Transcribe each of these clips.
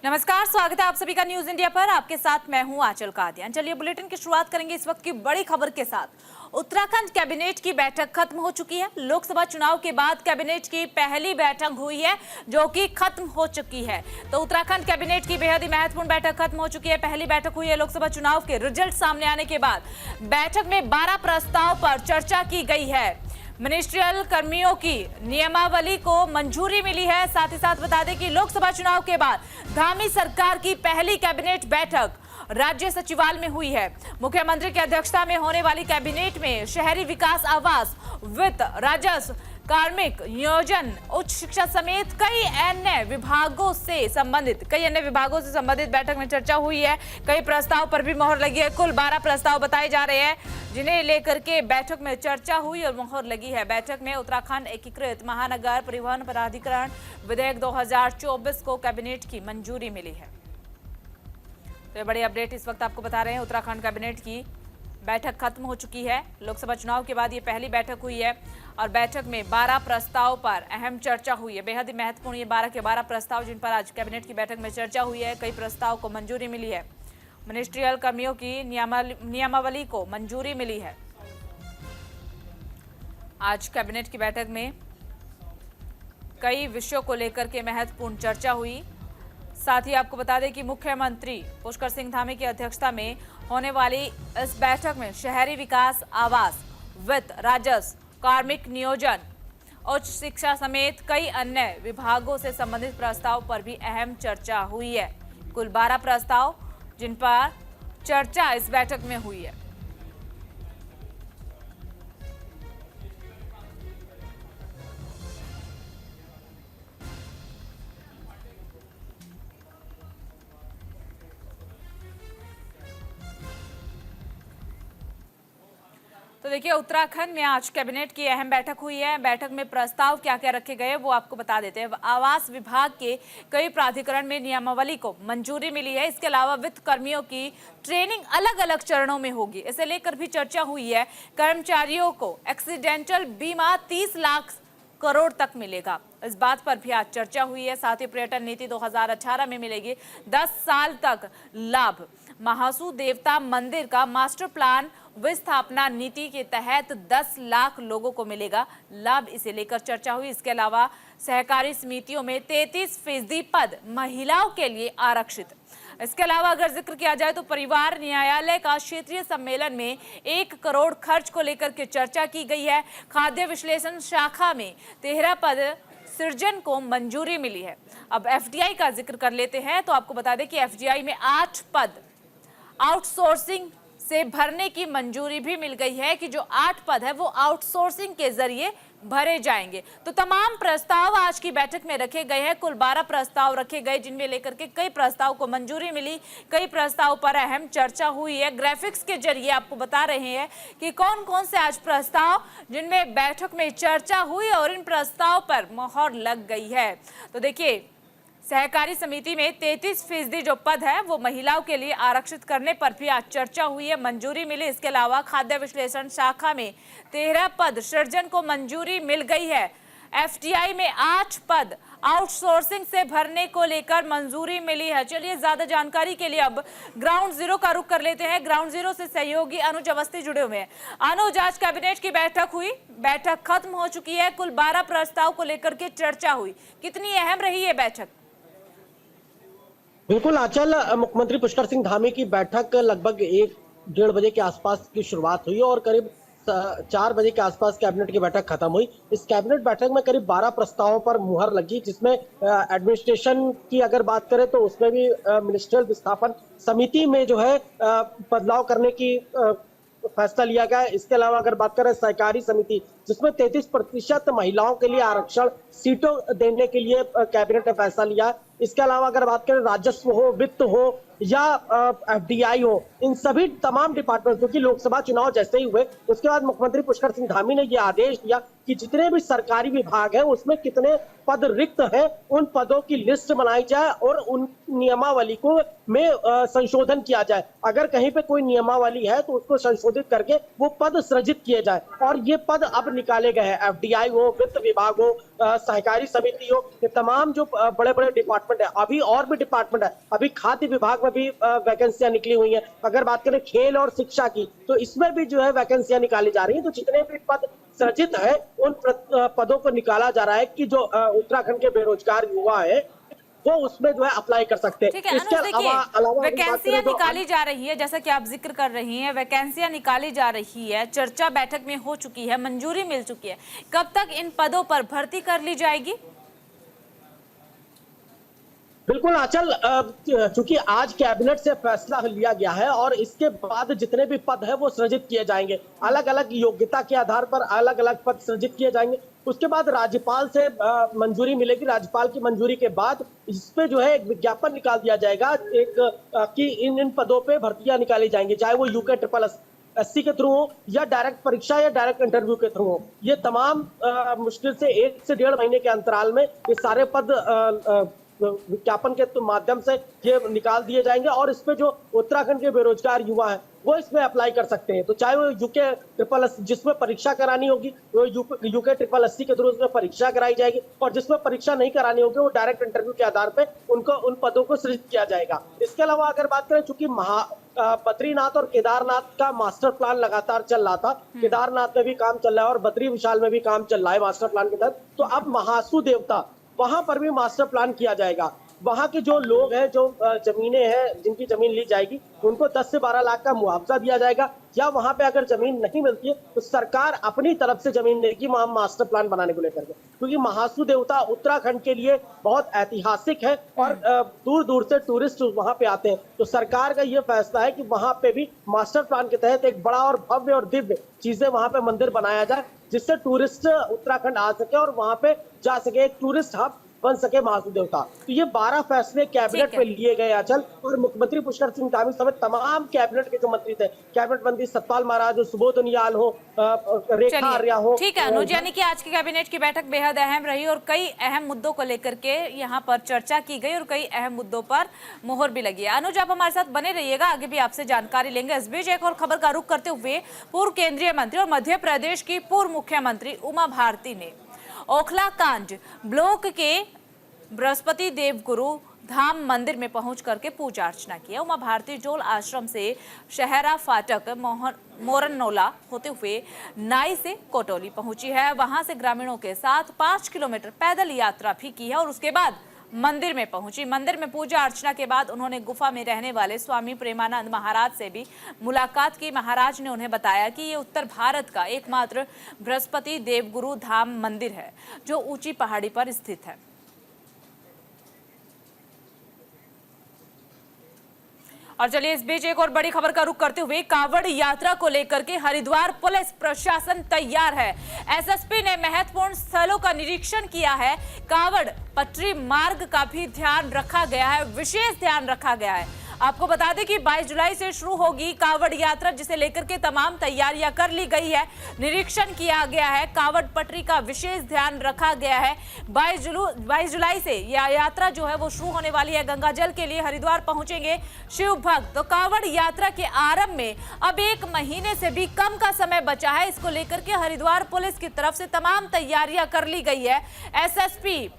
नमस्कार, स्वागत है आप सभी का न्यूज इंडिया पर। आपके साथ मैं हूं आंचल कादियान। चलिए बुलेटिन की शुरुआत करेंगे इस वक्त की बड़ी खबर के साथ। उत्तराखंड कैबिनेट की बैठक खत्म हो चुकी है। लोकसभा चुनाव के बाद कैबिनेट की पहली बैठक हुई है जो कि खत्म हो चुकी है। तो उत्तराखंड कैबिनेट की बेहद ही महत्वपूर्ण बैठक खत्म हो चुकी है। पहली बैठक हुई है लोकसभा चुनाव के रिजल्ट सामने आने के बाद। बैठक में 12 प्रस्ताव पर चर्चा की गई है। मिनिस्ट्रियल कर्मियों की नियमावली को मंजूरी मिली है। साथ ही साथ बता दें कि लोकसभा चुनाव के बाद धामी सरकार की पहली कैबिनेट बैठक राज्य सचिवालय में हुई है। मुख्यमंत्री की अध्यक्षता में होने वाली कैबिनेट में शहरी विकास, आवास, वित्त, राजस्व, कार्मिक नियोजन, उच्च शिक्षा समेत कई अन्य विभागों से संबंधित बैठक में चर्चा हुई है। कई प्रस्ताव पर भी मोहर लगी है। कुल 12 प्रस्ताव बताए जा रहे हैं जिन्हें लेकर के बैठक में चर्चा हुई और मोहर लगी है। बैठक में उत्तराखंड एकीकृत महानगर परिवहन प्राधिकरण विधेयक 2024 को कैबिनेट की मंजूरी मिली है। तो ये बड़ी अपडेट इस वक्त आपको बता रहे हैं। उत्तराखंड कैबिनेट की बैठक खत्म हो चुकी है। लोकसभा चुनाव के बाद ये पहली बैठक हुई है और बैठक में 12 प्रस्ताव पर अहम चर्चा हुई है। बेहद ही महत्वपूर्ण ये 12 के 12 प्रस्ताव जिन पर आज कैबिनेट की बैठक में चर्चा हुई है। कई प्रस्ताव को मंजूरी मिली है। मिनिस्ट्रियल कर्मियों की नियमावली को मंजूरी मिली है। आज कैबिनेट की बैठक में कई विषयों को लेकर के महत्वपूर्ण चर्चा हुई। साथ ही आपको बता दें कि मुख्यमंत्री पुष्कर सिंह धामी की अध्यक्षता में होने वाली इस बैठक में शहरी विकास, आवास, वित्त, राजस्व, कार्मिक नियोजन, उच्च शिक्षा समेत कई अन्य विभागों से संबंधित प्रस्ताव पर भी अहम चर्चा हुई है। कुल 12 प्रस्ताव जिन पर चर्चा इस बैठक में हुई है। तो देखिए, उत्तराखंड में आज कैबिनेट की अहम बैठक हुई है। बैठक में प्रस्ताव क्या क्या रखे गए वो आपको बता देते हैं। आवास विभाग के कई प्राधिकरण में नियमावली को मंजूरी मिली है। इसके अलावा वित्त कर्मियों की ट्रेनिंग अलग अलग चरणों में होगी, इसे लेकर भी चर्चा हुई है। कर्मचारियों को एक्सीडेंटल बीमा 30 लाख करोड़ तक मिलेगा, इस बात पर भी आज चर्चा हुई है। साथ ही पर्यटन नीति 2018 में मिलेगी 10 साल तक लाभ। महासू देवता मंदिर का मास्टर प्लान विस्थापना नीति के तहत 10 लाख लोगों को मिलेगा लाभ, इसे लेकर चर्चा हुई। इसके अलावा सहकारी समितियों में 33% पद महिलाओं के लिए आरक्षित। इसके अलावा अगर जिक्र किया जाए तो परिवार न्यायालय का क्षेत्रीय सम्मेलन में 1 करोड़ खर्च को लेकर के चर्चा की गई है। खाद्य विश्लेषण शाखा में 13 पद सृजन को मंजूरी मिली है। अब एफडीआई का जिक्र कर लेते हैं तो आपको बता दें कि एफडीआई में 8 पद आउटसोर्सिंग से भरने की मंजूरी भी मिल गई है कि जो 8 पद है वो आउटसोर्सिंग के जरिए भरे जाएंगे। तो तमाम प्रस्ताव आज की बैठक में रखे गए हैं। कुल 12 प्रस्ताव रखे गए जिनमें लेकर के कई प्रस्ताव को मंजूरी मिली, कई प्रस्ताव पर अहम चर्चा हुई है। ग्राफिक्स के जरिए आपको बता रहे हैं कि कौन कौन से आज प्रस्ताव जिनमें बैठक में चर्चा हुई और इन प्रस्ताव पर मोहर लग गई है। तो देखिए, सहकारी समिति में 33% जो पद है वो महिलाओं के लिए आरक्षित करने पर भी आज चर्चा हुई है, मंजूरी मिली। इसके अलावा खाद्य विश्लेषण शाखा में 13 पद सृजन को मंजूरी मिल गई है। एफटीआई में 8 पद आउटसोर्सिंग से भरने को लेकर मंजूरी मिली है। चलिए, ज्यादा जानकारी के लिए अब ग्राउंड जीरो का रुख कर लेते हैं। ग्राउंड जीरो से सहयोगी अनुज अवस्थी जुड़े हुए हैं। अनुज, आज कैबिनेट की बैठक हुई, बैठक खत्म हो चुकी है। कुल 12 प्रस्ताव को लेकर के चर्चा हुई, कितनी अहम रही है बैठक? बिल्कुल आंचल, मुख्यमंत्री पुष्कर सिंह धामी की बैठक लगभग 1-1:30 बजे के आसपास की शुरुआत हुई और करीब 4 बजे के आसपास कैबिनेट की बैठक खत्म हुई। इस कैबिनेट बैठक में करीब 12 प्रस्तावों पर मुहर लगी, जिसमें एडमिनिस्ट्रेशन की अगर बात करें तो उसमें भी मिनिस्ट्रियल विस्थापन समिति में जो है बदलाव करने की फैसला लिया गया। इसके अलावा अगर बात करें सहकारी समिति, जिसमें 33% महिलाओं के लिए आरक्षण सीटों देने के लिए कैबिनेट ने फैसला लिया। इसके अलावा अगर बात करें राजस्व हो, वित्त हो या एफडीआई हो, इन सभी तमाम डिपार्टमेंट, क्योंकि लोकसभा चुनाव जैसे ही हुए उसके बाद मुख्यमंत्री पुष्कर सिंह धामी ने यह आदेश दिया कि जितने भी सरकारी विभाग है उसमें कितने पद रिक्त हैं, उन पदों की लिस्ट बनाई जाए और उन नियमावली को में संशोधन किया जाए। अगर कहीं पे कोई नियमावली है तो उसको संशोधित करके वो पद सृजित किए जाए। और ये पद अब निकाले गए हैं, एफडीआई हो, वित्त विभाग हो, सहकारी समिति हो, ये तमाम जो बड़े बड़े डिपार्टमेंट है, अभी और भी डिपार्टमेंट है, अभी खाद्य विभाग में भी वैकेंसियां निकली हुई हैं। अगर बात करें खेल और शिक्षा की तो इसमें भी जो है वैकेंसियां निकाली जा रही है। तो जितने भी पद सृजित है उन पदों को निकाला जा रहा है कि जो उत्तराखंड के बेरोजगार युवा है वो उसमें जो है अप्लाई कर सकते हैं। ठीक है अनुज, देखिए वैकेंसियां निकाली जा रही है, जैसा कि आप जिक्र कर रही हैं, वैकेंसियां निकाली जा रही है, चर्चा बैठक में हो चुकी है, मंजूरी मिल चुकी है। कब तक इन पदों पर भर्ती कर ली जाएगी? बिल्कुल आंचल, चूंकि आज कैबिनेट से फैसला लिया गया है और इसके बाद जितने भी पद है वो सृजित किए जाएंगे, अलग अलग योग्यता के आधार पर अलग अलग पद सृजित किए जाएंगे। उसके बाद राज्यपाल से मंजूरी मिलेगी, राज्यपाल की मंजूरी के बाद इस पे जो है एक विज्ञापन निकाल दिया जाएगा कि इन पदों पे भर्तियां निकाली जाएंगी, चाहे वो यूके ट्रिपल एससी के थ्रू हो या डायरेक्ट परीक्षा या डायरेक्ट इंटरव्यू के थ्रू हो। ये तमाम मुश्किल से 1 से 1.5 महीने के अंतराल में ये सारे पद विज्ञापन के माध्यम से ये निकाल दिए जाएंगे और इसमें जो उत्तराखंड के बेरोजगार युवा हैं वो इसमें अप्लाई कर सकते हैं। तो चाहे वो यूके ट्रिपल एस जिसमें परीक्षा करानी होगी वो यूके ट्रिपल एससी के थ्रू उसमें परीक्षा कराई जाएगी, और जिसमें परीक्षा नहीं करानी होगी वो डायरेक्ट इंटरव्यू के आधार पे उनको उन पदों को सृजित किया जाएगा। इसके अलावा अगर बात करें, चूंकि बद्रीनाथ और केदारनाथ का मास्टर प्लान लगातार चल रहा था, केदारनाथ में भी काम चल रहा है और बद्री विशाल में भी काम चल रहा है मास्टर प्लान के तहत, तो अब महासू देवता वहां पर भी मास्टर प्लान किया जाएगा। वहां के जो लोग हैं, जो जमीनें हैं, जिनकी जमीन ली जाएगी उनको 10 से 12 लाख का मुआवजा दिया जाएगा, या वहां पे अगर जमीन नहीं मिलती है तो सरकार अपनी तरफ से जमीन देगी वहां मास्टर प्लान बनाने को लेकर के। क्योंकि महासू देवता उत्तराखंड के लिए बहुत ऐतिहासिक है और दूर दूर से टूरिस्ट वहां पे आते हैं। तो सरकार का ये फैसला है कि वहां पे भी मास्टर प्लान के तहत एक बड़ा और भव्य और दिव्य चीजें वहां पे मंदिर बनाया जाए, जिससे टूरिस्ट उत्तराखंड आ सके और वहां पे जा सके, एक टूरिस्ट हब बन सके महासू देवता। तो ये 12 फैसले कैबिनेट में लिए गए आंचल, और मुख्यमंत्री पुष्कर सिंह धामी समेत तमाम कैबिनेट के जो मंत्री थे, कैबिनेट मंत्री सतपाल महाराज हो, सुबोध उनियाल हो, रेखा आर्या हो। ठीक है अनुज, यानी कि आज की कैबिनेट की बैठक बेहद अहम रही और कई अहम मुद्दों को लेकर के यहाँ पर चर्चा की गई और कई अहम मुद्दों पर मुहर भी लगी है। अनुज, आप हमारे साथ बने रहिएगा, आगे भी आपसे जानकारी लेंगे। इस बीच एक और खबर का रुख करते हुए पूर्व केंद्रीय मंत्री और मध्य प्रदेश की पूर्व मुख्यमंत्री उमा भारती ने ओखला कांड ब्लॉक के बृहस्पति देवगुरु धाम मंदिर में पहुंच करके पूजा अर्चना किया। उमा भारती जोल आश्रम से शहरा फाटक मोरनोला होते हुए नाई से कोटोली पहुंची है। वहां से ग्रामीणों के साथ 5 किलोमीटर पैदल यात्रा भी की है और उसके बाद मंदिर में पहुंची। मंदिर में पूजा अर्चना के बाद उन्होंने गुफा में रहने वाले स्वामी प्रेमानंद महाराज से भी मुलाकात की। महाराज ने उन्हें बताया कि ये उत्तर भारत का एकमात्र बृहस्पति देवगुरु धाम मंदिर है जो ऊंची पहाड़ी पर स्थित है। और चलिए इस बीच एक और बड़ी खबर का रुख करते हुए कांवड़ यात्रा को लेकर के हरिद्वार पुलिस प्रशासन तैयार है। एसएसपी ने महत्वपूर्ण स्थलों का निरीक्षण किया है। कांवड़ पटरी मार्ग का भी ध्यान रखा गया है, विशेष ध्यान रखा गया है। आपको बता दें कि 22 जुलाई से शुरू होगी कांवड़ यात्रा, जिसे लेकर के तमाम तैयारियां कर ली गई है, निरीक्षण किया गया है, कांवड़ पटरी का विशेष ध्यान रखा गया है। 22 जुलाई से यह यात्रा जो है वो शुरू होने वाली है। गंगा जल के लिए हरिद्वार पहुंचेंगे शिव भक्त। तो कांवड़ यात्रा के आरंभ में अब 1 महीने से भी कम का समय बचा है। इसको लेकर के हरिद्वार पुलिस की तरफ से तमाम तैयारियां कर ली गई है। एसएसपी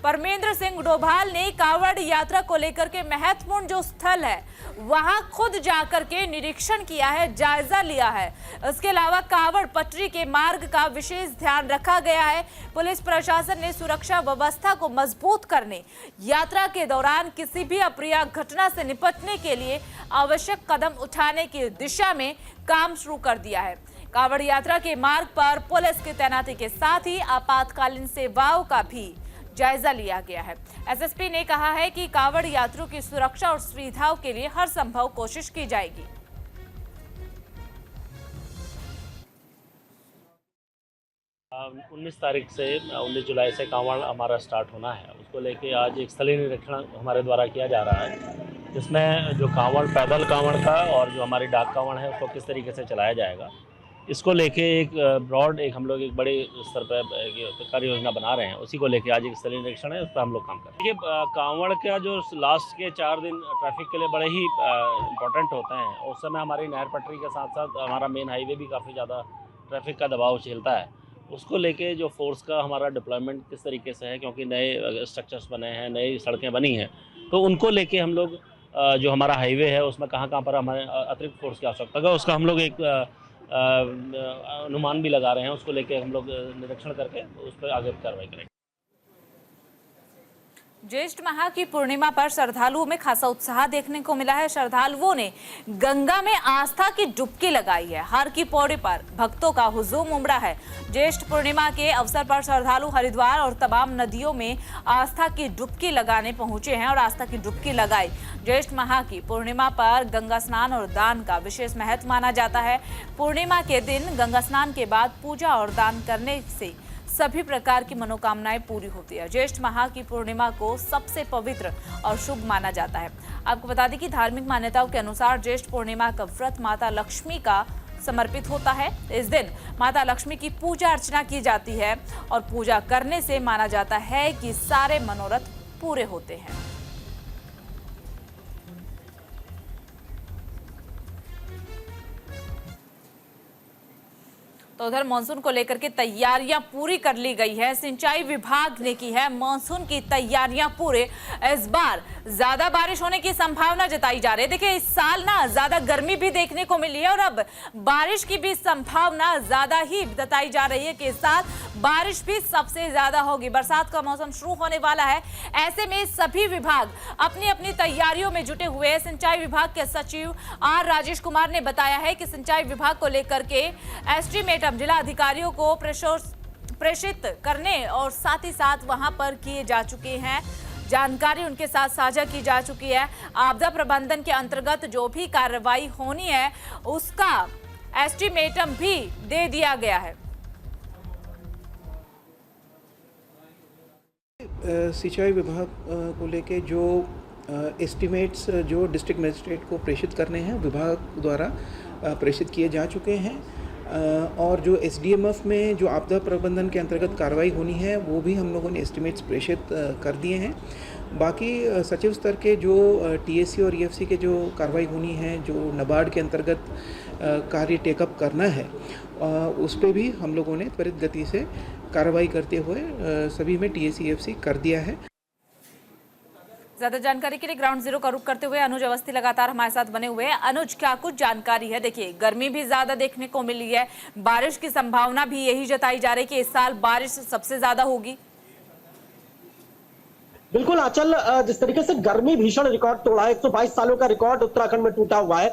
परमेंद्र सिंह डोभाल ने कांवड़ यात्रा को लेकर के महत्वपूर्ण जो स्थल है वहां खुद जाकर के निरीक्षण किया है, जायजा लिया है। इसके अलावा कांवड़ पटरी के मार्ग का विशेष ध्यान रखा गया है। पुलिस प्रशासन ने सुरक्षा व्यवस्था को मजबूत करने, यात्रा के दौरान किसी भी अप्रिय घटना से निपटने के लिए आवश्यक कदम उठाने की दिशा में काम शुरू कर दिया है। कांवड़ यात्रा के मार्ग पर पुलिस की तैनाती के साथ ही आपातकालीन सेवाओं का भी जायजा लिया गया है। एसएसपी ने कहा है कि कांवड़ यात्रियों की सुरक्षा और सुविधाओं के लिए हर संभव कोशिश की जाएगी। उन्नीस तारीख से 19 जुलाई से कांवड़ हमारा स्टार्ट होना है। उसको लेके आज एक स्थलीय निरीक्षण हमारे द्वारा किया जा रहा है, जिसमें जो कांवड़ पैदल कांवड़ का और जो हमारी डाक कांवड़ है उसको किस तरीके से चलाया जाएगा इसको लेके एक ब्रॉड हम लोग एक बड़े स्तर पर कार्य योजना बना रहे हैं। उसी को लेके आज एक स्थलीय निरीक्षण है, उस पर हम लोग काम कर रहे हैं। देखिए कांवड़ का जो लास्ट के 4 दिन ट्रैफिक के लिए बड़े ही इम्पोर्टेंट होते हैं। उस समय हमारी नहर पटरी के साथ साथ हमारा मेन हाईवे भी काफ़ी ज़्यादा ट्रैफिक का दबाव झेलता है। उसको लेके जो फोर्स का हमारा डिप्लॉयमेंट किस तरीके से है, क्योंकि नए स्ट्रक्चर्स बने हैं, नई सड़कें बनी हैं, तो उनको लेके हम लोग जो हमारा हाईवे है उसमें कहाँ पर हमारे अतिरिक्त फोर्स की आवश्यकता है, उसका हम लोग एक अनुमान भी लगा रहे हैं। उसको लेके हम लोग निरीक्षण करके उस पर आगे कार्रवाई करेंगे। ज्येष्ठ माह की पूर्णिमा पर श्रद्धालुओं में खासा उत्साह देखने को मिला है। श्रद्धालुओं ने गंगा में आस्था की डुबकी लगाई है। हर की पौड़ी पर भक्तों का हुजूम उमड़ा है। ज्येष्ठ पूर्णिमा के अवसर पर श्रद्धालु हरिद्वार और तमाम नदियों में आस्था की डुबकी लगाने पहुंचे हैं और आस्था की डुबकी लगाई। ज्येष्ठ माह की पूर्णिमा पर गंगा स्नान और दान का विशेष महत्व माना जाता है। पूर्णिमा के दिन गंगा स्नान के बाद पूजा और दान करने से सभी प्रकार की मनोकामनाएं पूरी होती है। ज्येष्ठ माह की पूर्णिमा को सबसे पवित्र और शुभ माना जाता है। आपको बता दें कि धार्मिक मान्यताओं के अनुसार ज्येष्ठ पूर्णिमा का व्रत माता लक्ष्मी का समर्पित होता है। इस दिन माता लक्ष्मी की पूजा अर्चना की जाती है और पूजा करने से माना जाता है कि सारे मनोरथ पूरे होते हैं। तो उधर मानसून को लेकर के तैयारियां पूरी कर ली गई है। सिंचाई विभाग ने की है मानसून की तैयारियां पूरे। इस बार ज्यादा बारिश होने की संभावना जताई जा रही है। देखिए इस साल ना ज्यादा गर्मी भी देखने को मिली है और अब बारिश की भी संभावना ज्यादा ही जताई जा रही है कि इस साल बारिश भी सबसे ज्यादा होगी। बरसात का मौसम शुरू होने वाला है। ऐसे में सभी विभाग अपनी अपनी तैयारियों में जुटे हुए हैं। सिंचाई विभाग के सचिव आर राजेश कुमार ने बताया है कि सिंचाई विभाग को लेकर के एस्टीमेट जिला अधिकारियों को प्रेषित करने और साथ ही साथ वहां पर किए जा चुके हैं। जानकारी उनके साथ साझा की जा चुकी है। आपदा प्रबंधन के अंतर्गत जो भी कार्रवाई होनी है उसका एस्टीमेटम भी दे दिया गया है। सिंचाई विभाग को लेके जो एस्टीमेट्स जो डिस्ट्रिक्ट मजिस्ट्रेट को प्रेषित करने हैं विभाग द्वारा प्रेषित किए जा चुके हैं और जो एसडीएमएफ में जो आपदा प्रबंधन के अंतर्गत कार्रवाई होनी है वो भी हम लोगों ने एस्टीमेट्स प्रेषित कर दिए हैं। बाकी सचिव स्तर के जो टीएससी और ईएफसी के जो कार्रवाई होनी है, जो नाबार्ड के अंतर्गत कार्य टेकअप करना है, उस पर भी हम लोगों ने त्वरित गति से कार्रवाई करते हुए सभी में टीएससी ईएफसी कर दिया है। ज्यादा जानकारी के लिए ग्राउंड जीरो का रुख करते हुए अनुज अवस्थी लगातार हमारे साथ बने हुए हैं। अनुज, क्या कुछ जानकारी है? देखिए गर्मी भी ज्यादा देखने को मिली है, बारिश की संभावना भी यही जताई जा रही है कि इस साल बारिश सबसे ज्यादा होगी। बिल्कुल आंचल, जिस तरीके से गर्मी भीषण रिकॉर्ड तोड़ा है, 122 सालों का रिकॉर्ड उत्तराखंड में टूटा हुआ है।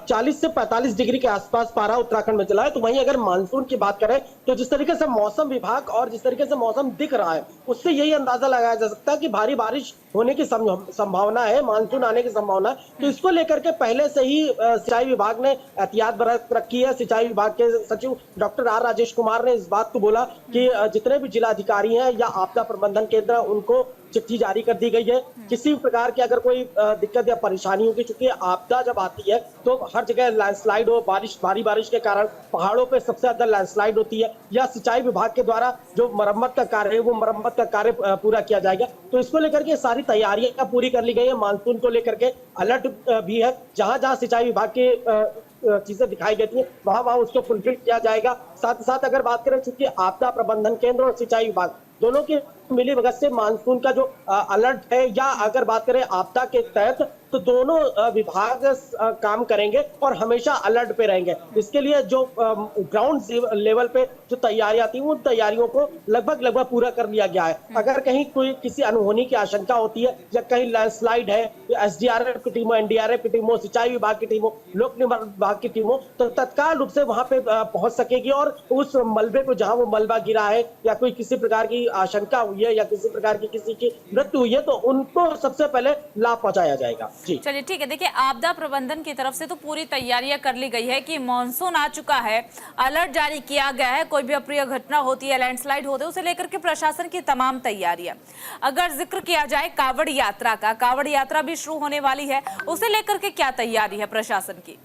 40 से 45 डिग्री के आसपास पारा उत्तराखंड में चला है। तो वहीं अगर मानसून की बात करें तो जिस तरीके से मौसम विभाग और जिस तरीके से मौसम दिख रहा है उससे यही अंदाजा लगाया जा सकता है कि भारी बारिश होने की संभावना है, मानसून आने की संभावना है। तो इसको लेकर के पहले से ही सिंचाई विभाग ने एहतियात बरत रखी है। सिंचाई विभाग के सचिव डॉक्टर आर राजेश कुमार ने इस बात को बोला कि जितने भी जिलाधिकारी हैं या आपदा प्रबंधन केंद्र उनको चिट्ठी जारी कर दी गई है। किसी प्रकार की अगर कोई दिक्कत या परेशानी होगी, चूंकि आपदा जब आती है तो हर जगह लैंडस्लाइड हो, भारी बारिश के कारण पहाड़ों पे सबसे ज्यादा लैंडस्लाइड होती है, या सिंचाई विभाग के द्वारा जो मरम्मत का कार्य है वो मरम्मत का कार्य पूरा किया जाएगा। तो इसको लेकर के सारी तैयारियां पूरी कर ली गई है। मानसून को लेकर के अलर्ट भी है। जहां जहां सिंचाई विभाग के चीजें दिखाई देती है वहां उसको फुलफिल किया जाएगा। साथ ही साथ अगर बात करें, चूंकि आपदा प्रबंधन केंद्र और सिंचाई विभाग दोनों की मिली भगत से मानसून का जो अलर्ट है, या अगर बात करें आपदा के तहत, तो दोनों विभाग काम करेंगे और हमेशा अलर्ट पे रहेंगे। इसके लिए जो ग्राउंड लेवल पे जो तैयारियां थी उन तैयारियों को लगभग पूरा कर लिया गया है। अगर कहीं कोई किसी अनहोनी की आशंका होती है या कहीं लैंडस्लाइड है, एसडीआरएफ की टीमों, एनडीआरएफ की टीमों, सिंचाई विभाग की टीमों, लोक निर्माण विभाग की टीमों तो तत्काल रूप से वहां पे पहुंच सकेगी और उस मलबे को, जहां वो मलबा गिरा है या कोई किसी प्रकार की आशंका हुई है या किसी प्रकार की किसी की मृत्यु हुई है, तो उनको सबसे पहले लाभ पहुंचाया जाएगा। चलिए ठीक है। देखिए आपदा प्रबंधन की तरफ से तो पूरी तैयारियां कर ली गई है कि मानसून आ चुका है, अलर्ट जारी किया गया है, कोई भी अप्रिय घटना होती है, लैंडस्लाइड होते हैं, उसे लेकर के प्रशासन की तमाम तैयारियां। अगर जिक्र किया जाए कावड़ यात्रा का, कावड़ यात्रा भी शुरू होने वाली है, उसे लेकर के क्या तैयारी है प्रशासन की?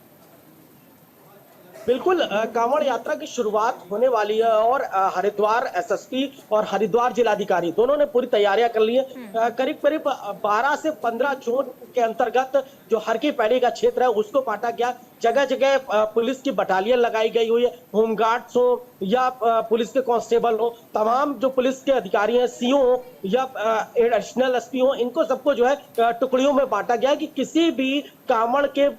बिल्कुल कांवड़ यात्रा की शुरुआत होने वाली है और हरिद्वार एसएसपी और हरिद्वार जिलाधिकारी दोनों ने पूरी तैयारियां कर ली है। करीब करीब 12 से 15 जोन के अंतर्गत जो हर की पैड़ी का क्षेत्र है उसको बांटा गया। जगह जगह पुलिस की बटालियन लगाई गई हुई है, होमगार्ड्स हो या पुलिस के कांस्टेबल हो, तमाम जो पुलिस के अधिकारी हैं, सीओ हो या एडिशनल एसपी हो, इनको सबको जो है टुकड़ियों में बांटा गया कि किसी भी कांवड़ के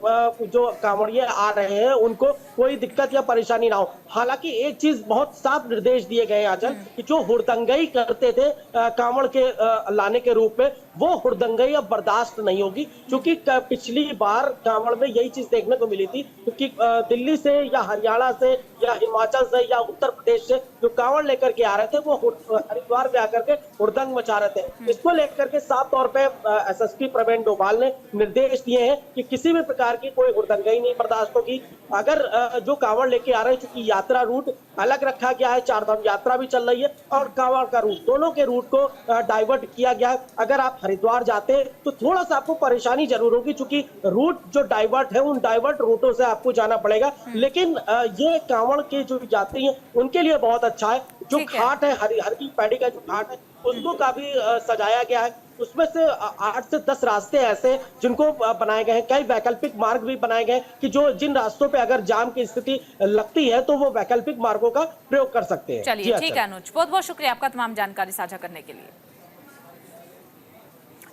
जो कांवड़िए आ रहे हैं उनको कोई दिक्कत या परेशानी ना हो। हालांकि एक चीज बहुत साफ निर्देश दिए गए आजकल कि जो हुड़दंगई करते थे कांवड़ के लाने के रूप में, वो हुड़दंगई अब बर्दाश्त नहीं होगी। क्योंकि पिछली बार कांवड़ में यही चीज देखने को मिली थी, क्योंकि दिल्ली से या हरियाणा से या हिमाचल से या उत्तर प्रदेश से जो कांवड़ लेकर के आ रहे थे वो हरिद्वार में आकर के हुड़दंग मचा रहे थे। इसको लेकर के साफ तौर पे एसएसपी प्रवीण डोभाल ने निर्देश दिए हैं कि किसी भी प्रकार की कोई हुड़दंगई नहीं बर्दाश्त होगी। अगर जो कांवड़ लेके आ रहे हैं, चूंकि यात्रा रूट अलग रखा गया है, चारधाम यात्रा भी चल रही है और कांवड़ का रूट, दोनों के रूट को डाइवर्ट किया गया है। अगर आप हरिद्वार जाते हैं तो थोड़ा सा आपको परेशानी जरूर होगी, क्योंकि रूट जो डाइवर्ट है उन डाइवर्ट रूटों से आपको जाना पड़ेगा। लेकिन ये कांवड़ के जो यात्री हैं उनके लिए बहुत अच्छा है। जो घाट है हर की पैड़ी का जो घाट है उसको काफी सजाया गया है। उसमें से 8 से 10 रास्ते ऐसे जिनको बनाए गए हैं, कई वैकल्पिक मार्ग भी बनाए गए कि जो जिन रास्तों पे अगर जाम की स्थिति लगती है तो वो वैकल्पिक मार्गों का प्रयोग कर सकते हैं। चलिए ठीक है अनुज, बहुत बहुत शुक्रिया आपका तमाम जानकारी साझा करने के लिए।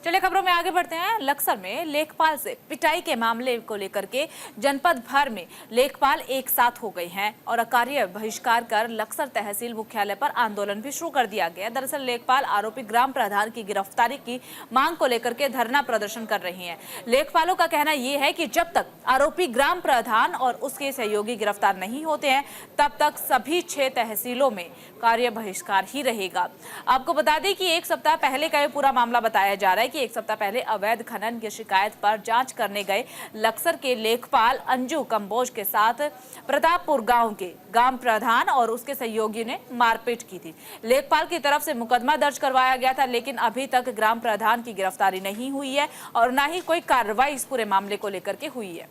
चलिए खबरों में आगे बढ़ते हैं। लक्सर में लेखपाल से पिटाई के मामले को लेकर के जनपद भर में लेखपाल एक साथ हो गए हैं और कार्य बहिष्कार कर लक्सर तहसील मुख्यालय पर आंदोलन भी शुरू कर दिया गया। दरअसल लेखपाल आरोपी ग्राम प्रधान की गिरफ्तारी की मांग को लेकर के धरना प्रदर्शन कर रही हैं। लेखपालों का कहना यह है कि जब तक आरोपी ग्राम प्रधान और उसके सहयोगी गिरफ्तार नहीं होते हैं तब तक सभी 6 तहसीलों में कार्य बहिष्कार ही रहेगा। आपको बता दें कि एक सप्ताह पहले का पूरा मामला बताया जा रहा है कि एक सप्ताह पहले अवैध खनन की शिकायत पर जांच करने गए लक्सर के लेखपाल अंजू कंबोज के साथ प्रतापपुर गांव के ग्राम प्रधान और उसके सहयोगी ने मारपीट की थी। लेखपाल की तरफ से मुकदमा दर्ज करवाया गया था, लेकिन अभी तक ग्राम प्रधान की गिरफ्तारी नहीं हुई है और न ही कोई कार्रवाई इस पूरे मामले को लेकर के हुई है।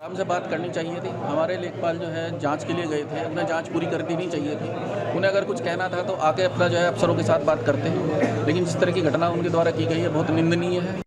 आराम से बात करनी चाहिए थी। हमारे लेखपाल जो है जांच के लिए गए थे, उन्हें जांच पूरी कर देनी चाहिए थी। उन्हें अगर कुछ कहना था तो आके अपना जो है अफसरों के साथ बात करते हैं, लेकिन जिस तरह की घटना उनके द्वारा की गई है बहुत निंदनीय है।